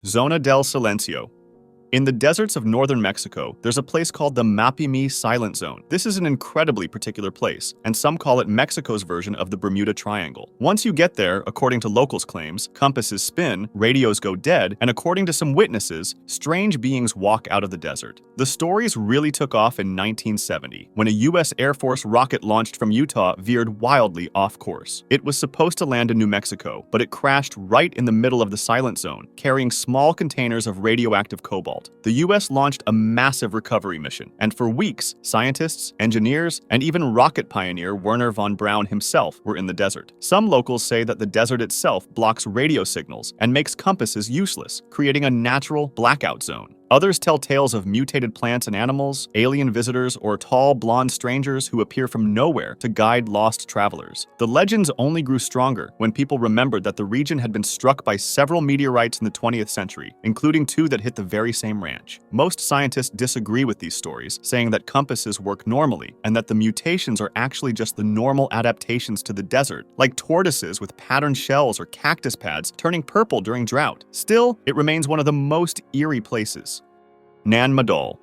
Zona del Silencio. In the deserts of northern Mexico, there's a place called the Mapimi Silent Zone. This is an incredibly particular place, and some call it Mexico's version of the Bermuda Triangle. Once you get there, according to locals' claims, compasses spin, radios go dead, and according to some witnesses, strange beings walk out of the desert. The stories really took off in 1970, when a U.S. Air Force rocket launched from Utah veered wildly off course. It was supposed to land in New Mexico, but it crashed right in the middle of the Silent Zone, carrying small containers of radioactive cobalt. The U.S. launched a massive recovery mission, and for weeks, scientists, engineers, and even rocket pioneer Wernher von Braun himself were in the desert. Some locals say that the desert itself blocks radio signals and makes compasses useless, creating a natural blackout zone. Others tell tales of mutated plants and animals, alien visitors, or tall, blonde strangers who appear from nowhere to guide lost travelers. The legends only grew stronger when people remembered that the region had been struck by several meteorites in the 20th century, including two that hit the very same ranch. Most scientists disagree with these stories, saying that compasses work normally and that the mutations are actually just the normal adaptations to the desert, like tortoises with patterned shells or cactus pads turning purple during drought. Still, it remains one of the most eerie places. Nan Madol.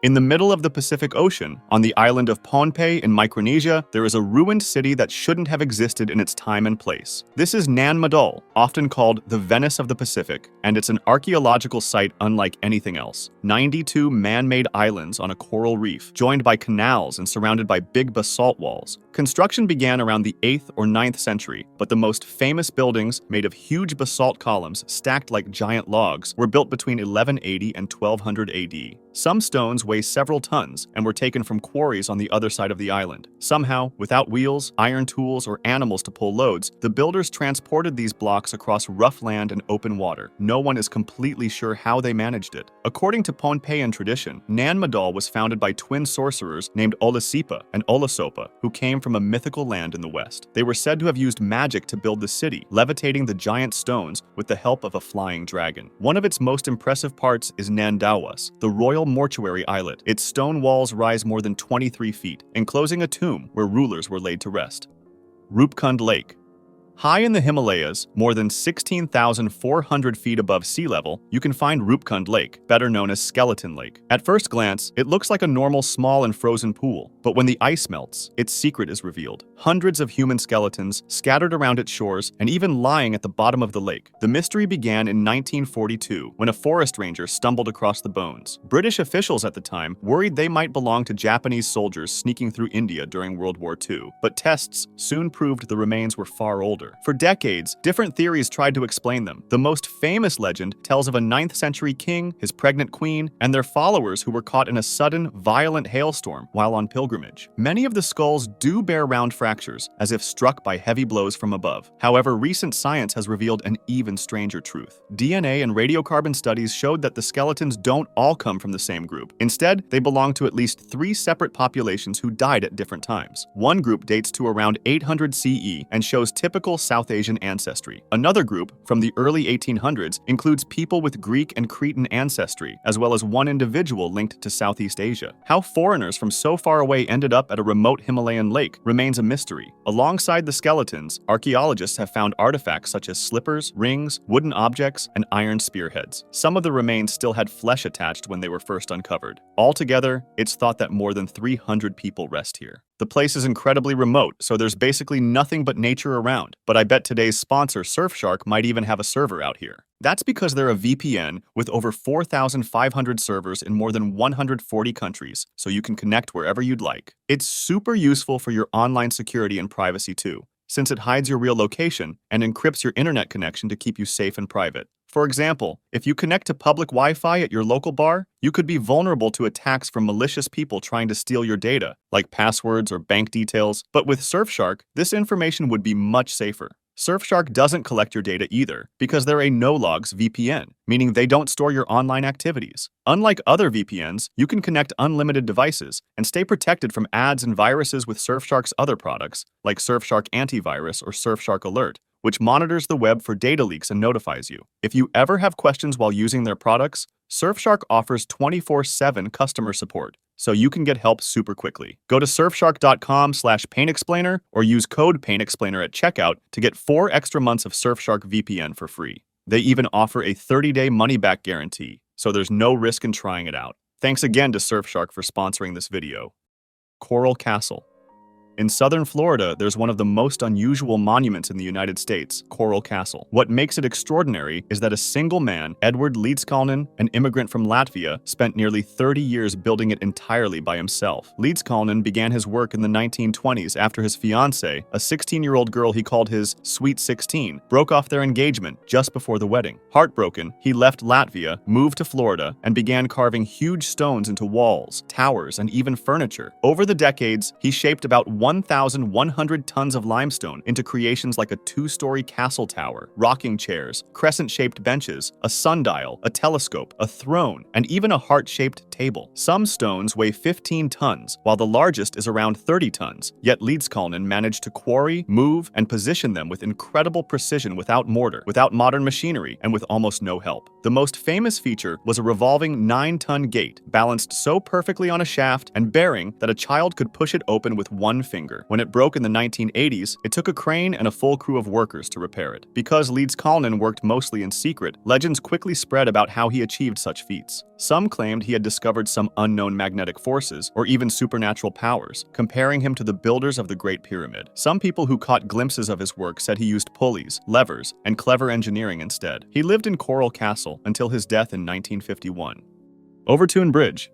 In the middle of the Pacific Ocean, on the island of Pohnpei in Micronesia, there is a ruined city that shouldn't have existed in its time and place. This is Nan Madol, often called the Venice of the Pacific, and it's an archaeological site unlike anything else. 92 man-made islands on a coral reef, joined by canals and surrounded by big basalt walls. Construction began around the 8th or 9th century, but the most famous buildings, made of huge basalt columns stacked like giant logs, were built between 1180 and 1200 AD. Some stones weigh several tons and were taken from quarries on the other side of the island. Somehow, without wheels, iron tools, or animals to pull loads, the builders transported these blocks across rough land and open water. No one is completely sure how they managed it. According to Pohnpeian tradition, Nan Madol was founded by twin sorcerers named Olasipa and Olasopa, who came from a mythical land in the west. They were said to have used magic to build the city, levitating the giant stones with the help of a flying dragon. One of its most impressive parts is Nan Dawas, the royal mortuary islet. Its stone walls rise more than 23 feet, enclosing a tomb where rulers were laid to rest. Roopkund Lake. High in the Himalayas, more than 16,400 feet above sea level, you can find Roopkund Lake, better known as Skeleton Lake. At first glance, it looks like a normal small and frozen pool, but when the ice melts, its secret is revealed. Hundreds of human skeletons scattered around its shores and even lying at the bottom of the lake. The mystery began in 1942 when a forest ranger stumbled across the bones. British officials at the time worried they might belong to Japanese soldiers sneaking through India during World War II, but tests soon proved the remains were far older. For decades, different theories tried to explain them. The most famous legend tells of a 9th century king, his pregnant queen, and their followers who were caught in a sudden, violent hailstorm while on pilgrimage. Many of the skulls do bear round fractures, as if struck by heavy blows from above. However, recent science has revealed an even stranger truth. DNA and radiocarbon studies showed that the skeletons don't all come from the same group. Instead, they belong to at least 3 separate populations who died at different times. One group dates to around 800 CE and shows typical South Asian ancestry. Another group, from the early 1800s, includes people with Greek and Cretan ancestry, as well as one individual linked to Southeast Asia. How foreigners from so far away ended up at a remote Himalayan lake remains a mystery. Alongside the skeletons, archaeologists have found artifacts such as slippers, rings, wooden objects, and iron spearheads. Some of the remains still had flesh attached when they were first uncovered. Altogether, it's thought that more than 300 people rest here. The place is incredibly remote, so there's basically nothing but nature around, but I bet today's sponsor, Surfshark, might even have a server out here. That's because they're a VPN with over 4,500 servers in more than 140 countries, so you can connect wherever you'd like. It's super useful for your online security and privacy too, since it hides your real location and encrypts your internet connection to keep you safe and private. For example, if you connect to public Wi-Fi at your local bar, you could be vulnerable to attacks from malicious people trying to steal your data, like passwords or bank details. But with Surfshark, this information would be much safer. Surfshark doesn't collect your data either, because they're a no-logs VPN, meaning they don't store your online activities. Unlike other VPNs, you can connect unlimited devices and stay protected from ads and viruses with Surfshark's other products, like Surfshark Antivirus or Surfshark Alert, which monitors the web for data leaks and notifies you. If you ever have questions while using their products, Surfshark offers 24/7 customer support, so you can get help super quickly. Go to surfshark.com/painexplainer or use code painexplainer at checkout to get 4 extra months of Surfshark VPN for free. They even offer a 30-day money-back guarantee, so there's no risk in trying it out. Thanks again to Surfshark for sponsoring this video. Coral Castle. In southern Florida, there's one of the most unusual monuments in the United States, Coral Castle. What makes it extraordinary is that a single man, Edward Leedskalnin, an immigrant from Latvia, spent nearly 30 years building it entirely by himself. Leedskalnin began his work in the 1920s after his fiancée, a 16-year-old girl he called his Sweet 16, broke off their engagement just before the wedding. Heartbroken, he left Latvia, moved to Florida, and began carving huge stones into walls, towers, and even furniture. Over the decades, he shaped about 1,100 tons of limestone into creations like a 2-story castle tower, rocking chairs, crescent-shaped benches, a sundial, a telescope, a throne, and even a heart-shaped table. Some stones weigh 15 tons, while the largest is around 30 tons, yet Leedskalnin managed to quarry, move, and position them with incredible precision without mortar, without modern machinery, and with almost no help. The most famous feature was a revolving 9-ton gate, balanced so perfectly on a shaft and bearing that a child could push it open with one finger. When it broke in the 1980s, it took a crane and a full crew of workers to repair it. Because Leedskalnin worked mostly in secret, legends quickly spread about how he achieved such feats. Some claimed he had discovered some unknown magnetic forces, or even supernatural powers, comparing him to the builders of the Great Pyramid. Some people who caught glimpses of his work said he used pulleys, levers, and clever engineering instead. He lived in Coral Castle until his death in 1951. Overtoun Bridge.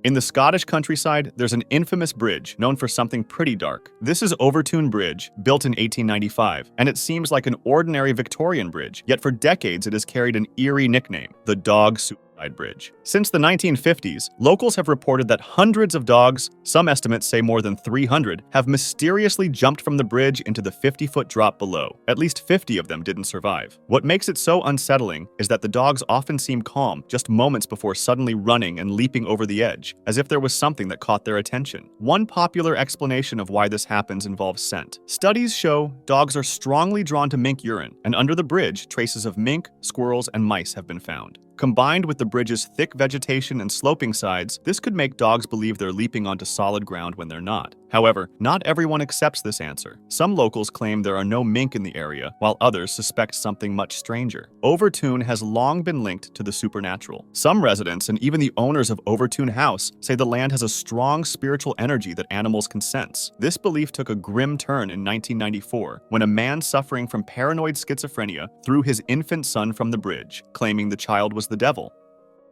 In the Scottish countryside, there's an infamous bridge known for something pretty dark. This is Overtoun Bridge, built in 1895, and it seems like an ordinary Victorian bridge, yet for decades it has carried an eerie nickname, the Dog Suicide Bridge. Since the 1950s, locals have reported that hundreds of dogs, some estimates say more than 300, have mysteriously jumped from the bridge into the 50-foot drop below. At least 50 of them didn't survive. What makes it so unsettling is that the dogs often seem calm just moments before suddenly running and leaping over the edge, as if there was something that caught their attention. One popular explanation of why this happens involves scent. Studies show dogs are strongly drawn to mink urine, and under the bridge, traces of mink, squirrels, and mice have been found. Combined with the bridge's thick vegetation and sloping sides, this could make dogs believe they're leaping onto solid ground when they're not. However, not everyone accepts this answer. Some locals claim there are no mink in the area, while others suspect something much stranger. Overtoun has long been linked to the supernatural. Some residents and even the owners of Overtoun House say the land has a strong spiritual energy that animals can sense. This belief took a grim turn in 1994 when a man suffering from paranoid schizophrenia threw his infant son from the bridge, claiming the child was the devil.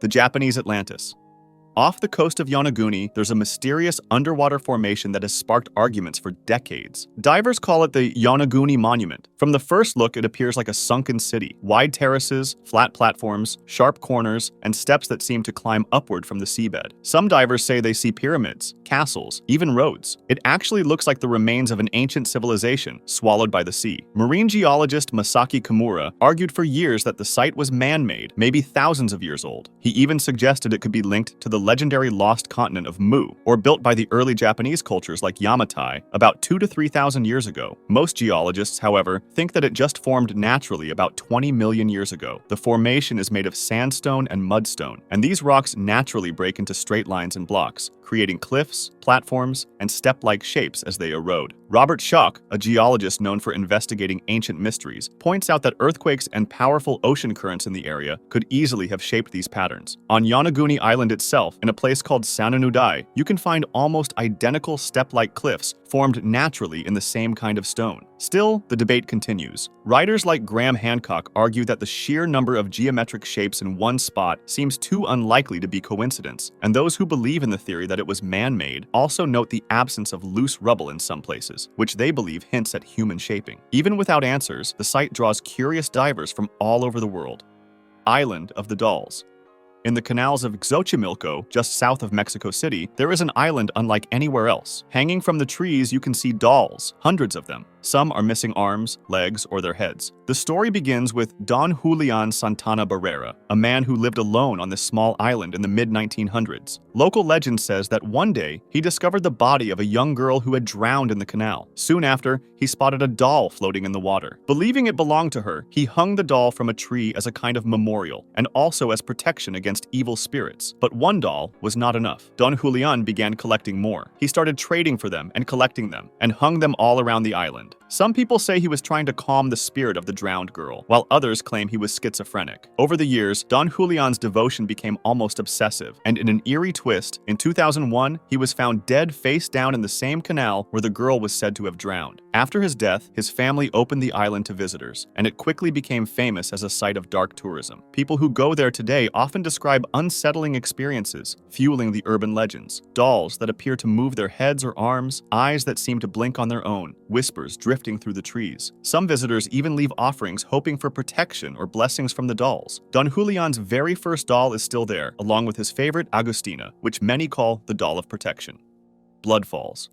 The Japanese Atlantis. Off the coast of Yonaguni, there's a mysterious underwater formation that has sparked arguments for decades. Divers call it the Yonaguni Monument. From the first look, it appears like a sunken city. Wide terraces, flat platforms, sharp corners, and steps that seem to climb upward from the seabed. Some divers say they see pyramids, castles, even roads. It actually looks like the remains of an ancient civilization swallowed by the sea. Marine geologist Masaki Kimura argued for years that the site was man-made, maybe thousands of years old. He even suggested it could be linked to the legendary lost continent of Mu, or built by the early Japanese cultures like Yamatai about 2,000 to 3,000 years ago. Most geologists, however, think that it just formed naturally about 20 million years ago. The formation is made of sandstone and mudstone, and these rocks naturally break into straight lines and blocks, creating cliffs, platforms, and step-like shapes as they erode. Robert Schoch, a geologist known for investigating ancient mysteries, points out that earthquakes and powerful ocean currents in the area could easily have shaped these patterns. On Yonaguni Island itself, in a place called Sananudai, you can find almost identical step-like cliffs formed naturally in the same kind of stone. Still, the debate continues. Writers like Graham Hancock argue that the sheer number of geometric shapes in one spot seems too unlikely to be coincidence, and those who believe in the theory that it was man-made also note the absence of loose rubble in some places, which they believe hints at human shaping. Even without answers, the site draws curious divers from all over the world. Island of the Dolls. In the canals of Xochimilco, just south of Mexico City, there is an island unlike anywhere else. Hanging from the trees, you can see dolls, hundreds of them. Some are missing arms, legs, or their heads. The story begins with Don Julian Santana Barrera, a man who lived alone on this small island in the mid-1900s. Local legend says that one day, he discovered the body of a young girl who had drowned in the canal. Soon after, he spotted a doll floating in the water. Believing it belonged to her, he hung the doll from a tree as a kind of memorial, and also as protection against evil spirits. But one doll was not enough. Don Julian began collecting more. He started trading for them and collecting them, and hung them all around the island. Some people say he was trying to calm the spirit of the drowned girl, while others claim he was schizophrenic. Over the years, Don Julian's devotion became almost obsessive, and in an eerie twist, in 2001, he was found dead face down in the same canal where the girl was said to have drowned. After his death, his family opened the island to visitors, and it quickly became famous as a site of dark tourism. People who go there today often describe unsettling experiences, fueling the urban legends. Dolls that appear to move their heads or arms, eyes that seem to blink on their own, whispers drifting through the trees. Some visitors even leave offerings hoping for protection or blessings from the dolls. Don Julian's very first doll is still there, along with his favorite Agustina, which many call the doll of protection. Bloodfalls.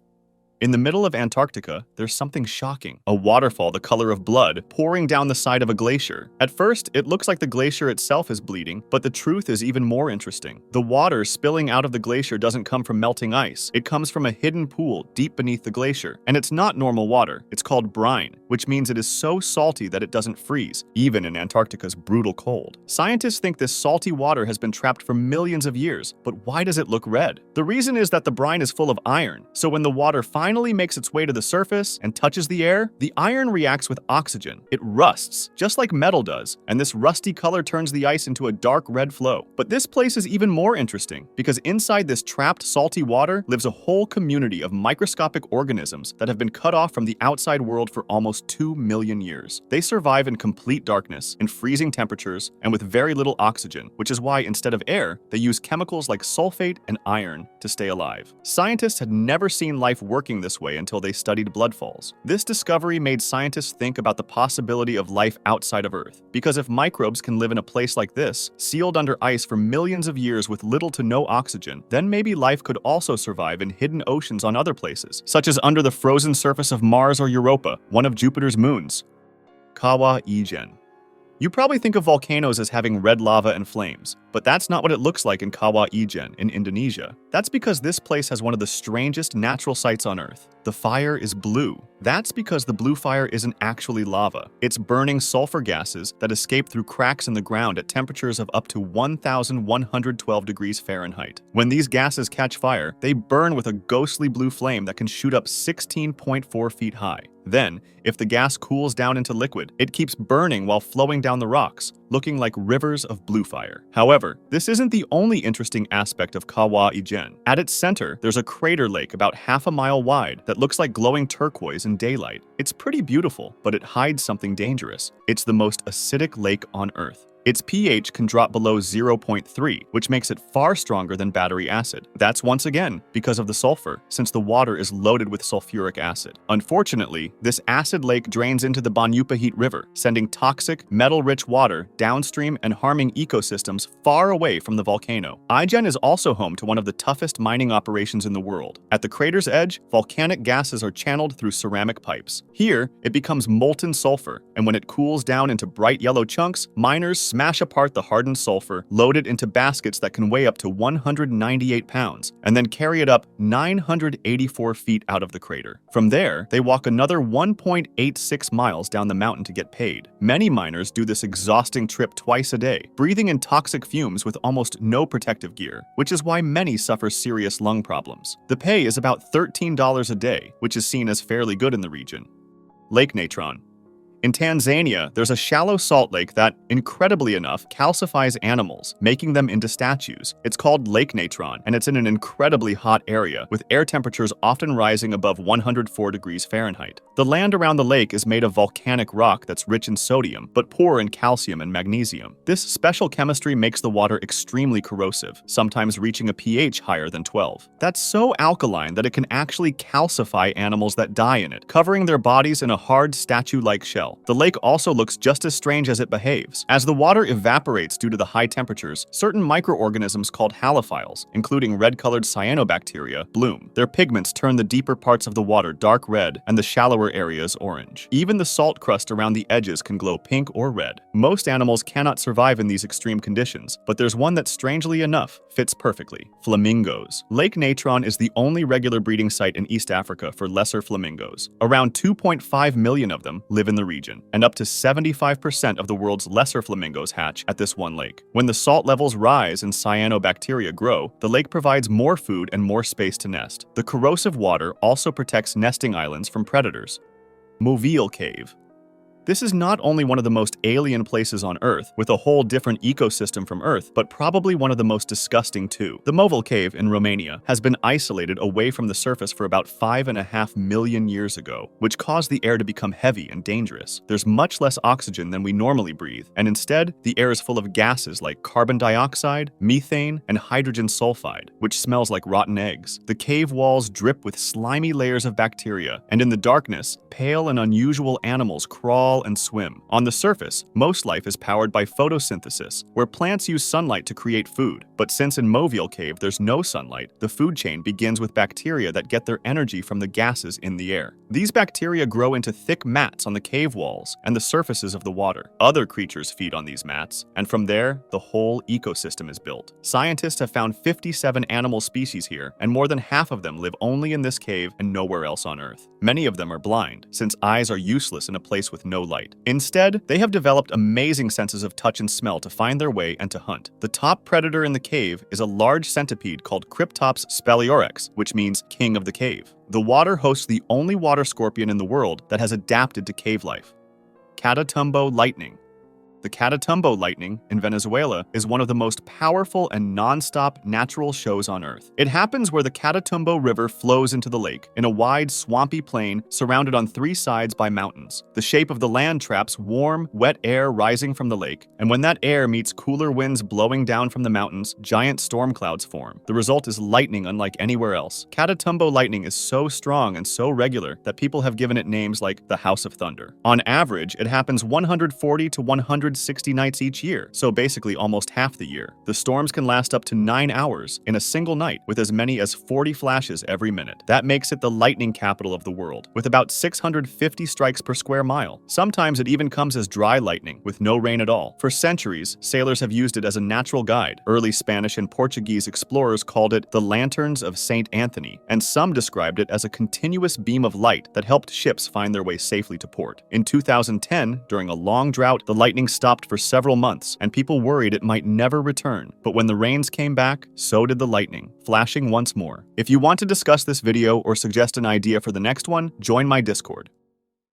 In the middle of Antarctica, there's something shocking. A waterfall the color of blood pouring down the side of a glacier. At first, it looks like the glacier itself is bleeding, but the truth is even more interesting. The water spilling out of the glacier doesn't come from melting ice. It comes from a hidden pool deep beneath the glacier. And it's not normal water. It's called brine, which means it is so salty that it doesn't freeze, even in Antarctica's brutal cold. Scientists think this salty water has been trapped for millions of years, but why does it look red? The reason is that the brine is full of iron, so when the water finally makes its way to the surface and touches the air, the iron reacts with oxygen. It rusts, just like metal does, and this rusty color turns the ice into a dark red flow. But this place is even more interesting, because inside this trapped salty water lives a whole community of microscopic organisms that have been cut off from the outside world for almost 2 million years. They survive in complete darkness, in freezing temperatures, and with very little oxygen, which is why instead of air, they use chemicals like sulfate and iron to stay alive. Scientists had never seen life working this way until they studied bloodfalls. This discovery made scientists think about the possibility of life outside of Earth, because if microbes can live in a place like this, sealed under ice for millions of years with little to no oxygen, then maybe life could also survive in hidden oceans on other places, such as under the frozen surface of Mars or Europa, one of Jupiter's moons. Kawah Ijen. You probably think of volcanoes as having red lava and flames, but that's not what it looks like in Kawah Ijen in Indonesia. That's because this place has one of the strangest natural sights on Earth. The fire is blue. That's because the blue fire isn't actually lava. It's burning sulfur gases that escape through cracks in the ground at temperatures of up to 1,112 degrees Fahrenheit. When these gases catch fire, they burn with a ghostly blue flame that can shoot up 16.4 feet high. Then, if the gas cools down into liquid, it keeps burning while flowing down the rocks, looking like rivers of blue fire. However, this isn't the only interesting aspect of Kawah Ijen. At its center, there's a crater lake about half a mile wide that looks like glowing turquoise in daylight. It's pretty beautiful, but it hides something dangerous. It's the most acidic lake on Earth. Its pH can drop below 0.3, which makes it far stronger than battery acid. That's once again because of the sulfur, since the water is loaded with sulfuric acid. Unfortunately, this acid lake drains into the Banyupahit River, sending toxic, metal-rich water downstream and harming ecosystems far away from the volcano. Ijen is also home to one of the toughest mining operations in the world. At the crater's edge, volcanic gases are channeled through ceramic pipes. Here, it becomes molten sulfur, and when it cools down into bright yellow chunks, miners smash apart the hardened sulfur, load it into baskets that can weigh up to 198 pounds, and then carry it up 984 feet out of the crater. From there, they walk another 1.86 miles down the mountain to get paid. Many miners do this exhausting trip twice a day, breathing in toxic fumes with almost no protective gear, which is why many suffer serious lung problems. The pay is about $13 a day, which is seen as fairly good in the region. Lake Natron. In Tanzania, there's a shallow salt lake that, incredibly enough, calcifies animals, making them into statues. It's called Lake Natron, and it's in an incredibly hot area, with air temperatures often rising above 104 degrees Fahrenheit. The land around the lake is made of volcanic rock that's rich in sodium, but poor in calcium and magnesium. This special chemistry makes the water extremely corrosive, sometimes reaching a pH higher than 12. That's so alkaline that it can actually calcify animals that die in it, covering their bodies in a hard statue-like shell. The lake also looks just as strange as it behaves. As the water evaporates due to the high temperatures, certain microorganisms called halophiles, including red-colored cyanobacteria, bloom. Their pigments turn the deeper parts of the water dark red and the shallower areas orange. Even the salt crust around the edges can glow pink or red. Most animals cannot survive in these extreme conditions, but there's one that, strangely enough, fits perfectly: flamingos. Lake Natron is the only regular breeding site in East Africa for lesser flamingos. Around 2.5 million of them live in the region, and up to 75% of the world's lesser flamingos hatch at this one lake. When the salt levels rise and cyanobacteria grow, the lake provides more food and more space to nest. The corrosive water also protects nesting islands from predators. Movile Cave. This is not only one of the most alien places on Earth, with a whole different ecosystem from Earth, but probably one of the most disgusting too. The Movile Cave in Romania has been isolated away from the surface for about 5.5 million years ago, which caused the air to become heavy and dangerous. There's much less oxygen than we normally breathe, and instead, the air is full of gases like carbon dioxide, methane, and hydrogen sulfide, which smells like rotten eggs. The cave walls drip with slimy layers of bacteria, and in the darkness, pale and unusual animals crawl and swim. On the surface, most life is powered by photosynthesis, where plants use sunlight to create food. But since in Movile Cave there's no sunlight, the food chain begins with bacteria that get their energy from the gases in the air. These bacteria grow into thick mats on the cave walls and the surfaces of the water. Other creatures feed on these mats, and from there, the whole ecosystem is built. Scientists have found 57 animal species here, and more than half of them live only in this cave and nowhere else on Earth. Many of them are blind, since eyes are useless in a place with no light. Instead, they have developed amazing senses of touch and smell to find their way and to hunt. The top predator in the cave is a large centipede called Cryptops speleorex, which means king of the cave. The water hosts the only water scorpion in the world that has adapted to cave life. Catatumbo Lightning. The Catatumbo Lightning in Venezuela is one of the most powerful and non-stop natural shows on Earth. It happens where the Catatumbo River flows into the lake, in a wide, swampy plain surrounded on 3 sides by mountains. The shape of the land traps warm, wet air rising from the lake, and when that air meets cooler winds blowing down from the mountains, giant storm clouds form. The result is lightning unlike anywhere else. Catatumbo Lightning is so strong and so regular that people have given it names like the House of Thunder. On average, it happens 140 to 160 nights each year, so basically almost half the year. The storms can last up to 9 hours in a single night, with as many as 40 flashes every minute. That makes it the lightning capital of the world, with about 650 strikes per square mile. Sometimes it even comes as dry lightning, with no rain at all. For centuries, sailors have used it as a natural guide. Early Spanish and Portuguese explorers called it the Lanterns of St. Anthony, and some described it as a continuous beam of light that helped ships find their way safely to port. In 2010, during a long drought, the lightning stopped for several months, and people worried it might never return. But when the rains came back, so did the lightning, flashing once more. If you want to discuss this video or suggest an idea for the next one, join my Discord.